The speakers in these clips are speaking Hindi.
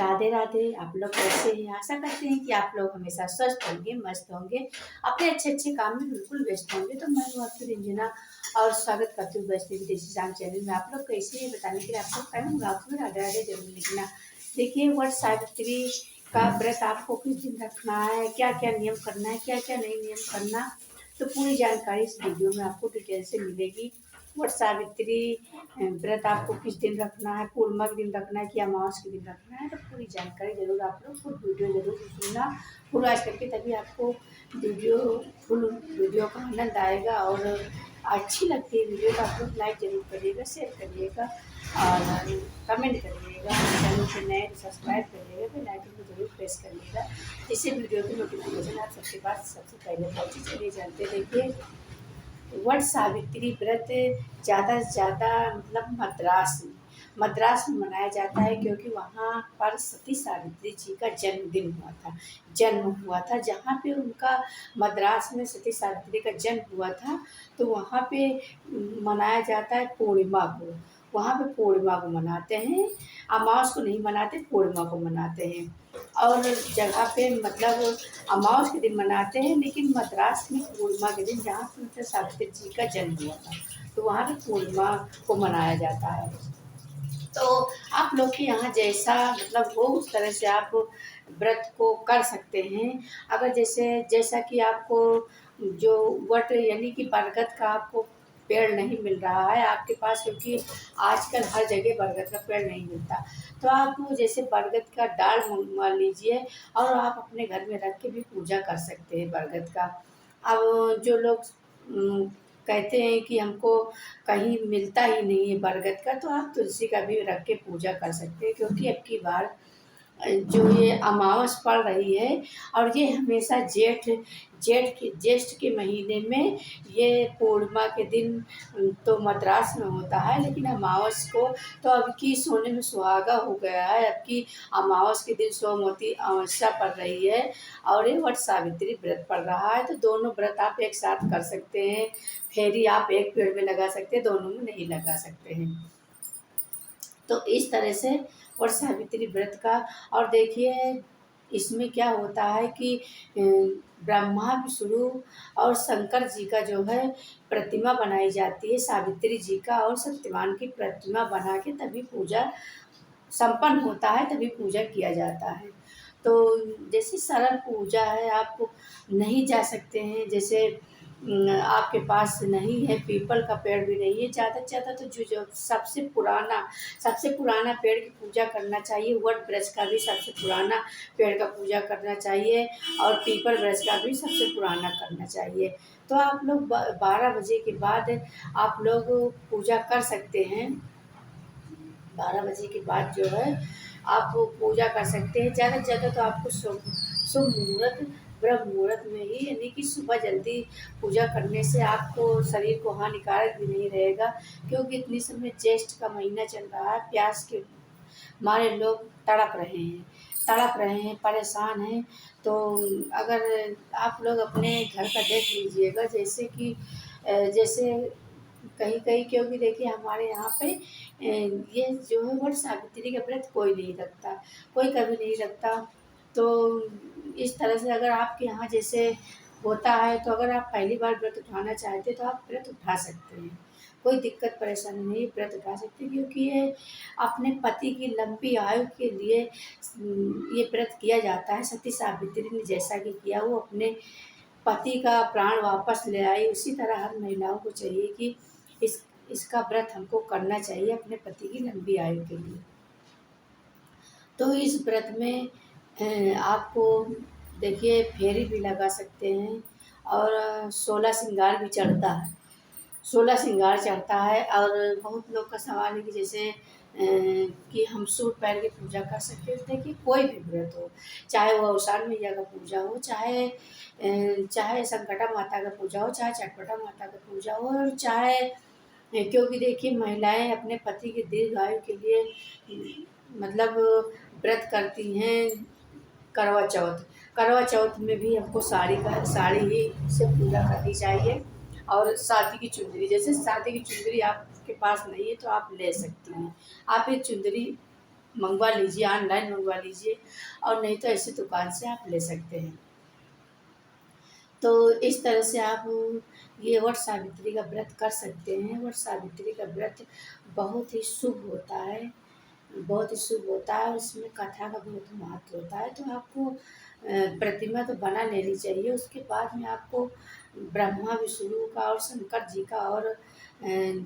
राधे राधे। आप लोग कैसे हैं? आशा करते हैं कि आप लोग हमेशा स्वस्थ होंगे, मस्त होंगे, अपने अच्छे अच्छे काम में बिल्कुल व्यस्त होंगे। तो मैं हूँ आपकी रंजना और स्वागत करती हूँ वैष्णवी देसी शाम चैनल में। आप लोग कैसे हैं बताने के लिए आप लोग कहूँगा आपको राधे राधे जरूर लिखना। देखिए, वट सावित्री का व्रत आपको किस दिन रखना है, क्या क्या नियम करना है, क्या क्या नहीं नियम करना, तो पूरी जानकारी इस वीडियो में आपको डिटेल से मिलेगी। वट सावित्री व्रत आपको किस दिन रखना है, पूर्णिमा के दिन रखना है कि अमावस के दिन रखना है, तो पूरी जानकारी जरूर आप लोग फुल वीडियो जरूर सुनना पूरा आज करके, तभी आपको फुल वीडियो का आनंद आएगा। और अच्छी लगती है वीडियो तो आप लोग लाइक जरूर करिएगा, शेयर करिएगा और कमेंट करिएगा। चैनल पे नए सब्सक्राइब करिएगा, बेल आइकन को जरूर प्रेस करिएगा, जिससे वीडियो की नोटिफिकेशन आप सबके पास सबसे पहले पहुँचे। चलिए जानते देखिए, वट सावित्री व्रत ज़्यादा से ज़्यादा मतलब मद्रास में मनाया जाता है, क्योंकि वहाँ पर सती सावित्री जी का जन्म हुआ था। जहाँ पे उनका मद्रास में सती सावित्री का जन्म हुआ था, तो वहाँ पे मनाया जाता है पूर्णिमा को। वहाँ पे पूर्णिमा को मनाते हैं, अमावस को नहीं मनाते, पूर्णिमा को मनाते हैं। और जगह पे मतलब अमावस के दिन मनाते हैं, लेकिन मद्रास में पूर्णिमा के दिन, जहाँ पे मतलब सावित्री जी का जन्म हुआ था, तो वहाँ पे पूर्णिमा को मनाया जाता है। तो आप लोग के यहाँ जैसा मतलब हो उस तरह से आप व्रत को कर सकते हैं। अगर जैसा कि आपको जो वट यानी कि बरगद का आपको पेड़ नहीं मिल रहा है आपके पास, क्योंकि आजकल हर जगह बरगद का पेड़ नहीं मिलता, तो आप जैसे बरगद का डाल मंगवा लीजिए और आप अपने घर में रख के भी पूजा कर सकते हैं बरगद का। अब जो लोग कहते हैं कि हमको कहीं मिलता ही नहीं है बरगद का, तो आप तुलसी का भी रख के पूजा कर सकते हैं, क्योंकि अब की बार जो ये अमावस पड़ रही है, और ये हमेशा ज्येष्ठ के महीने में ये पूर्णिमा के दिन तो मद्रास में होता है, लेकिन अमावस को तो अब की सोने में सुहागा हो गया है। अब की अमावस के दिन सोमवती अमावस्या पड़ रही है और ये वट सावित्री व्रत पड़ रहा है, तो दोनों व्रत आप एक साथ कर सकते हैं। फेरी आप एक पेड़ में लगा सकते हैं, दोनों में नहीं लगा सकते हैं। तो इस तरह से वट सावित्री व्रत का। और देखिए, इसमें क्या होता है कि ब्रह्मा विष्णु और शंकर जी का जो है प्रतिमा बनाई जाती है, सावित्री जी का और सत्यवान की प्रतिमा बना के तभी पूजा संपन्न होता है, तभी पूजा किया जाता है। तो जैसे सरल पूजा है, आप नहीं जा सकते हैं, जैसे आपके पास नहीं है, पीपल का पेड़ भी नहीं है, ज़्यादा से ज़्यादा तो जो सबसे पुराना पेड़ की पूजा करना चाहिए। वट वृक्ष का भी सबसे पुराना पेड़ का पूजा करना चाहिए, और पीपल वृक्ष का भी सबसे पुराना करना चाहिए। तो आप लोग 12 बजे के बाद आप लोग पूजा कर सकते हैं। 12 बजे के बाद जो है आप पूजा कर सकते हैं। ज़्यादा से ज़्यादा तो आपको शुभ मुहूर्त, ब्रह्म मुहूर्त में ही, यानी कि सुबह जल्दी पूजा करने से आपको शरीर को हानिकारक भी नहीं रहेगा, क्योंकि इतनी समय ज्येष्ठ का महीना चल रहा है। प्यास के मारे लोग तड़प रहे हैं, परेशान हैं। तो अगर आप लोग अपने घर का देख लीजिएगा, जैसे कि जैसे कहीं कहीं, क्योंकि देखिए हमारे यहाँ पे ये जो है वट सावित्री का व्रत कोई नहीं रखता, कोई कभी नहीं रखता। तो इस तरह से अगर आपके यहाँ जैसे होता है, तो अगर आप पहली बार व्रत उठाना चाहते हैं तो आप व्रत उठा सकते हैं, कोई दिक्कत परेशानी नहीं, व्रत उठा सकते हैं। क्योंकि ये अपने पति की लंबी आयु के लिए ये व्रत किया जाता है। सती सावित्री ने जैसा कि किया, वो अपने पति का प्राण वापस ले आई, उसी तरह हर महिलाओं को चाहिए कि इसका व्रत हमको करना चाहिए अपने पति की लंबी आयु के लिए। तो इस व्रत में आपको देखिए फेरी भी लगा सकते हैं, और 16 श्रृंगार भी चढ़ता है, 16 श्रृंगार चढ़ता है। और बहुत लोग का सवाल है कि जैसे कि हम सूट पहन के पूजा कर सकते हैं। देखिए, कोई भी व्रत हो, चाहे वो औसार मैया का पूजा हो, चाहे संकटा माता का पूजा हो, चाहे चटपटा माता का पूजा हो, और चाहे क्योंकि देखिए महिलाएं अपने पति के दीर्घायु के लिए मतलब व्रत करती हैं। करवा चौथ में भी हमको साड़ी ही से पूजा करनी चाहिए। और शादी की चुंदरी, जैसे शादी की चुंदरी आपके पास नहीं है तो आप ले सकती हैं। आप एक चुंदरी मंगवा लीजिए, ऑनलाइन मंगवा लीजिए, और नहीं तो ऐसे दुकान से आप ले सकते हैं। तो इस तरह से आप ये वट सावित्री का व्रत कर सकते हैं। वट सावित्री का व्रत बहुत ही शुभ होता है, बहुत ही शुभ होता है, और इसमें कथा का बहुत महत्व होता है। तो आपको प्रतिमा तो बना लेनी चाहिए, उसके बाद में आपको ब्रह्मा विष्णु का और शंकर जी का और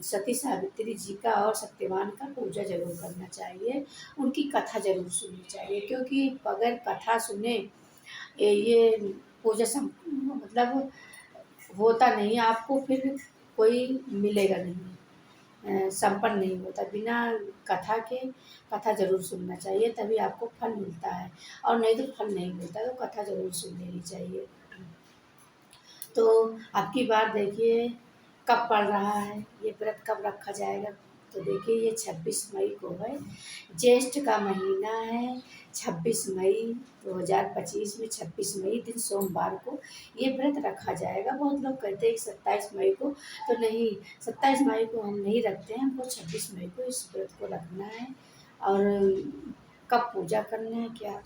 सती सावित्री जी का और सत्यवान का पूजा जरूर करना चाहिए। उनकी कथा जरूर सुननी चाहिए, क्योंकि बगैर कथा सुने ये पूजा मतलब होता नहीं, आपको फिर कोई मिलेगा नहीं, संपन्न नहीं होता। बिना कथा के कथा ज़रूर सुनना चाहिए, तभी आपको फल मिलता है, और नहीं तो फल नहीं मिलता। तो कथा ज़रूर सुन लेनी चाहिए। तो अब की बार देखिए कब पड़ रहा है, ये व्रत कब रखा जाएगा। तो देखिए ये 26 मई को है, ज्येष्ठ का महीना है। 26 मई 2025 में 26 मई दिन सोमवार को ये व्रत रखा जाएगा। बहुत लोग कहते हैं कि 27 मई को, तो नहीं, 27 मई को हम नहीं रखते हैं, हमको 26 मई को इस व्रत को रखना है। और कब पूजा करना है क्या,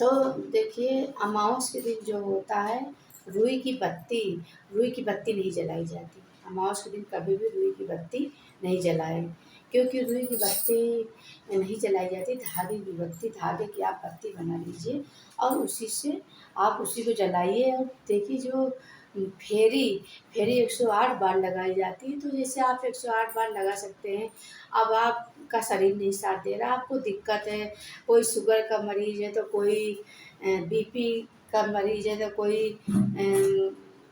तो देखिए अमावस के दिन जो होता है, रुई की बत्ती, रुई की बत्ती नहीं जलाई जाती। अमावस के दिन कभी भी रुई की बत्ती नहीं जलाएं, क्योंकि रुई की बत्ती नहीं जलाई जाती। धागे की बत्ती, धागे की आप बत्ती बना लीजिए और उसी से आप उसी को जलाइए। और देखिए जो फेरी फेरी 108 बार लगाई जाती है, तो जैसे आप 108 बार लगा सकते हैं। अब आपका शरीर नहीं साथ दे रहा, आपको दिक्कत है, कोई शुगर का मरीज है, तो कोई बीपी का मरीज है, तो कोई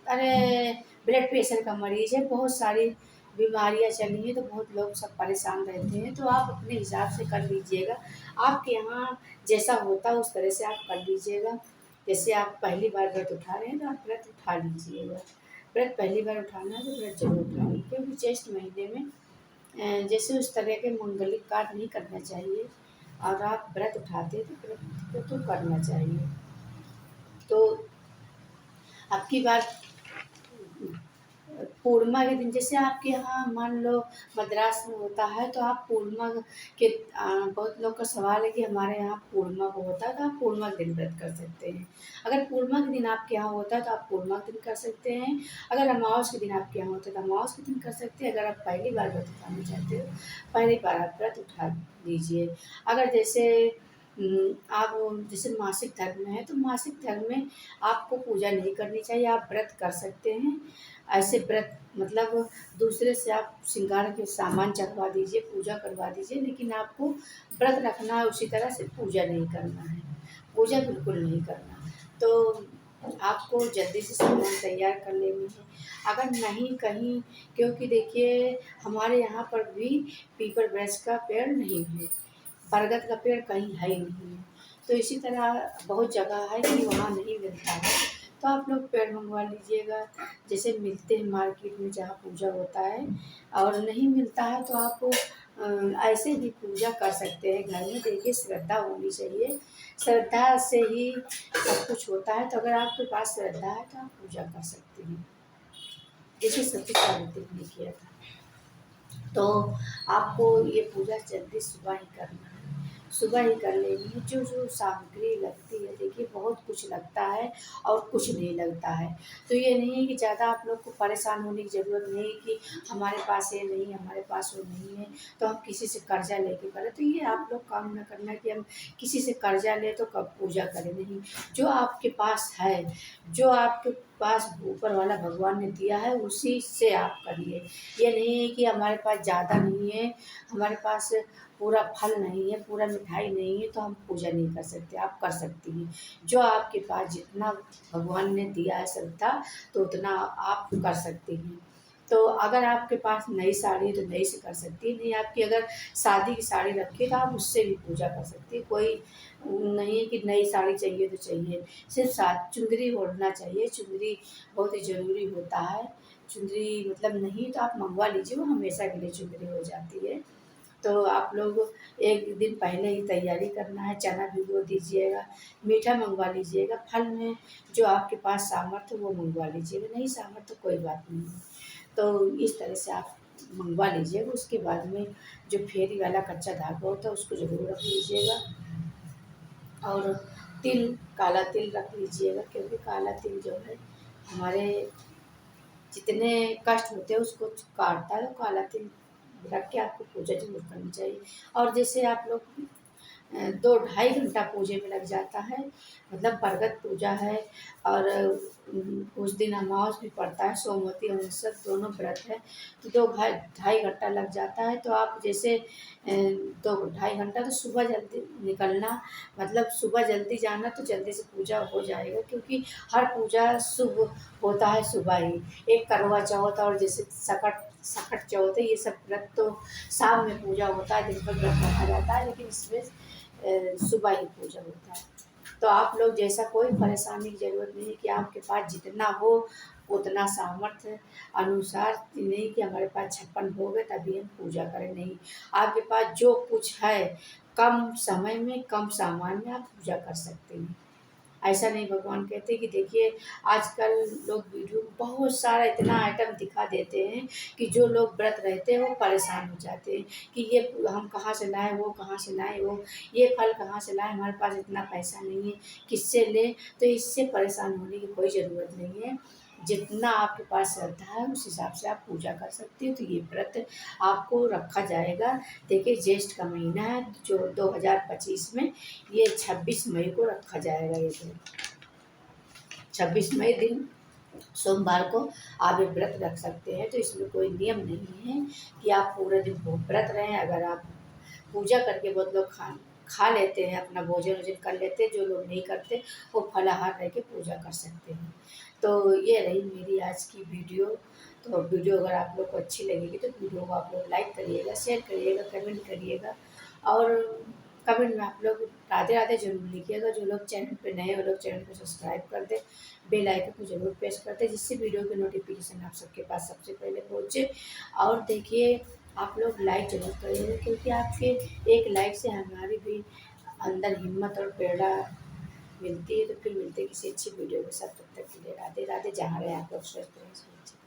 अरे ब्लड प्रेशर का मरीज है, बहुत सारी बीमारियां चली हैं, तो बहुत लोग सब परेशान रहते हैं। तो आप अपने हिसाब से कर लीजिएगा, आपके यहाँ जैसा होता है उस तरह से आप कर लीजिएगा। जैसे आप पहली बार व्रत उठा रहे हैं तो आप व्रत उठा लीजिएगा। व्रत पहली बार उठाना है तो व्रत जरूर उठाइए, क्योंकि ज्येष्ठ महीने में जैसे उस तरह के मंगलिक कार्य नहीं करना चाहिए, और आप व्रत उठाते हैं तो व्रत को तो करना चाहिए। तो अब की बार पूर्णिमा के दिन, जैसे आपके यहाँ मान लो मद्रास में होता है, तो आप पूर्णिमा के बहुत लोग का सवाल है कि हमारे यहाँ पूर्णिमा को होता है, तो आप पूर्णिमा के दिन व्रत कर सकते हैं। अगर पूर्णिमा के दिन आपके यहाँ होता है तो आप पूर्णिमा के दिन कर सकते हैं। अगर अमावस के दिन आपके यहाँ होता है तो अमावस के दिन कर सकते हैं। अगर आप पहली बार व्रत उठाना चाहते हो, पहली बार आप व्रत उठा लीजिए। अगर जैसे आप जैसे मासिक धर्म में है, तो मासिक धर्म में आपको पूजा नहीं करनी चाहिए, आप व्रत कर सकते हैं। ऐसे व्रत मतलब दूसरे से आप श्रृंगार के सामान चढ़वा दीजिए, पूजा करवा दीजिए, लेकिन आपको व्रत रखना है, उसी तरह से पूजा नहीं करना है, पूजा बिल्कुल नहीं करना। तो आपको जल्दी से सामान तैयार कर लेनी है। अगर नहीं कहीं, क्योंकि देखिए हमारे यहाँ पर भी पीपल वृक्ष का पेड़ नहीं है, बरगद का पेड़ कहीं है ही नहीं है। तो इसी तरह बहुत जगह है कि वहाँ नहीं मिलता है, तो आप लोग पेड़ मंगवा लीजिएगा। जैसे मिलते हैं मार्केट में जहाँ पूजा होता है, और नहीं मिलता है तो आप ऐसे भी पूजा कर सकते हैं घर में। देखिए श्रद्धा होनी चाहिए, श्रद्धा से ही सब कुछ होता है। तो अगर आपके पास श्रद्धा है तो आप पूजा कर सकते हैं, जैसे सती सावित्री ने किया था। तो आपको ये पूजा जल्दी सुबह ही करना है, सुबह ही कर लेनी है। जो जो सामग्री लगती है, देखिए बहुत कुछ लगता है और कुछ नहीं लगता है। तो ये नहीं है कि ज़्यादा आप लोग को परेशान होने की ज़रूरत नहीं है कि हमारे पास ये नहीं, हमारे पास वो नहीं है, तो हम किसी से कर्जा लेके करें। तो ये आप लोग काम न करना कि हम किसी से कर्जा ले तो कब पूजा करें। नहीं, जो आपके पास है, जो आपके पास ऊपर वाला भगवान ने दिया है, उसी से आप करिए। ये नहीं है कि हमारे पास ज़्यादा नहीं है, हमारे पास पूरा फल नहीं है, पूरा मिठाई नहीं है, तो हम पूजा नहीं कर सकते। आप कर सकती हैं, जो आपके पास जितना भगवान ने दिया है श्रद्धा, तो उतना आप कर सकती हैं। तो अगर आपके पास नई साड़ी है तो नई से कर सकती है, नहीं आपकी अगर शादी की साड़ी रखी है तो आप उससे भी पूजा कर सकती है। कोई नहीं है कि नई साड़ी चाहिए तो चाहिए, सिर्फ चुंदरी ओढ़ना चाहिए। चुंदरी बहुत ही ज़रूरी होता है। चुंदरी मतलब नहीं तो आप मंगवा लीजिए, वो हमेशा के लिए चुंदरी हो जाती है। तो आप लोग एक दिन पहले ही तैयारी करना है, चना भिगो दीजिएगा, मीठा मंगवा लीजिएगा, फल में जो आपके पास सामर्थ्य वो मंगवा लीजिएगा, नहीं सामर्थ्य कोई बात नहीं है। तो इस तरह से आप मंगवा लीजिएगा। उसके बाद में जो फेरी वाला कच्चा धागा होता है उसको ज़रूर रख लीजिएगा। और तिल, काला तिल रख लीजिएगा, क्योंकि काला तिल जो है हमारे जितने कष्ट होते हैं उसको काटता है। तो काला तिल रख के आपको पूजा जरूर करनी चाहिए। और जैसे आप लोग 2-2.5 घंटा पूजे में लग जाता है, मतलब बरगद पूजा है। और उस दिन अमावस भी पड़ता है, सोमवती अमावस्या दोनों व्रत है, तो 2-2.5 घंटा लग जाता है। तो आप जैसे 2-2.5 घंटा तो सुबह जल्दी निकलना, मतलब सुबह जल्दी जाना तो जल्दी से पूजा हो जाएगा, क्योंकि हर पूजा शुभ होता है सुबह ही। एक करवा चौथ और जैसे सकट चौथ है, ये सब व्रत तो शाम में पूजा होता है, दिन भर व्रत रखा जाता है, लेकिन इसमें सुबह ही पूजा होता है। तो आप लोग जैसा कोई परेशानी की ज़रूरत नहीं है कि आपके पास जितना हो उतना सामर्थ्य अनुसार नहीं कि हमारे पास 56 भोग है तभी हम पूजा करें, नहीं। आपके पास जो कुछ है कम समय में कम सामान में आप पूजा कर सकते हैं। ऐसा नहीं, भगवान कहते कि देखिए आजकल लोग वीडियो में बहुत सारा इतना आइटम दिखा देते हैं कि जो लोग व्रत रहते हैं वो परेशान हो जाते हैं कि ये हम कहाँ से लाएं, वो कहाँ से लाएं, वो ये फल कहाँ से लाएं, हमारे पास इतना पैसा नहीं है, किससे लें। तो इससे परेशान होने की कोई ज़रूरत नहीं है। जितना आपके पास श्रद्धा है उस हिसाब से आप पूजा कर सकते हो। तो ये व्रत आपको रखा जाएगा। देखिए ज्येष्ठ का महीना है जो 2025 में, ये 26 मई को रखा जाएगा। ये दिन 26 मई दिन सोमवार को आप ये व्रत रख सकते हैं। तो इसमें कोई नियम नहीं है कि आप पूरे दिन व्रत रहें। अगर आप पूजा करके बहुत लोग खा लेते हैं, अपना भोजन वोजन कर लेते हैं, जो लोग नहीं करते वो फलाहार रह के पूजा कर सकते हैं। तो ये रही मेरी आज की वीडियो। तो वीडियो अगर आप लोग को अच्छी लगेगी तो वीडियो को आप लोग लाइक करिएगा, शेयर करिएगा, कमेंट करिएगा। और कमेंट में आप लोग राधे राधे जरूर लिखिएगा। जो लोग चैनल पे नए वो लोग चैनल को सब्सक्राइब कर दें, बेल आइकन को जरूर प्रेस कर दें, जिससे वीडियो की नोटिफिकेशन आप सबके पास सबसे पहले पहुँचे। और देखिए आप लोग लाइक जरूर करिएगा, क्योंकि आपके एक लाइक से हमारी भी अंदर हिम्मत और प्रेरणा मिलती है। तो फिर मिलते हैं किसी अच्छी वीडियो के साथ, तब तक के लिए राधे राधे। जहाँ रहे आप लोग स्वस्थ रहें।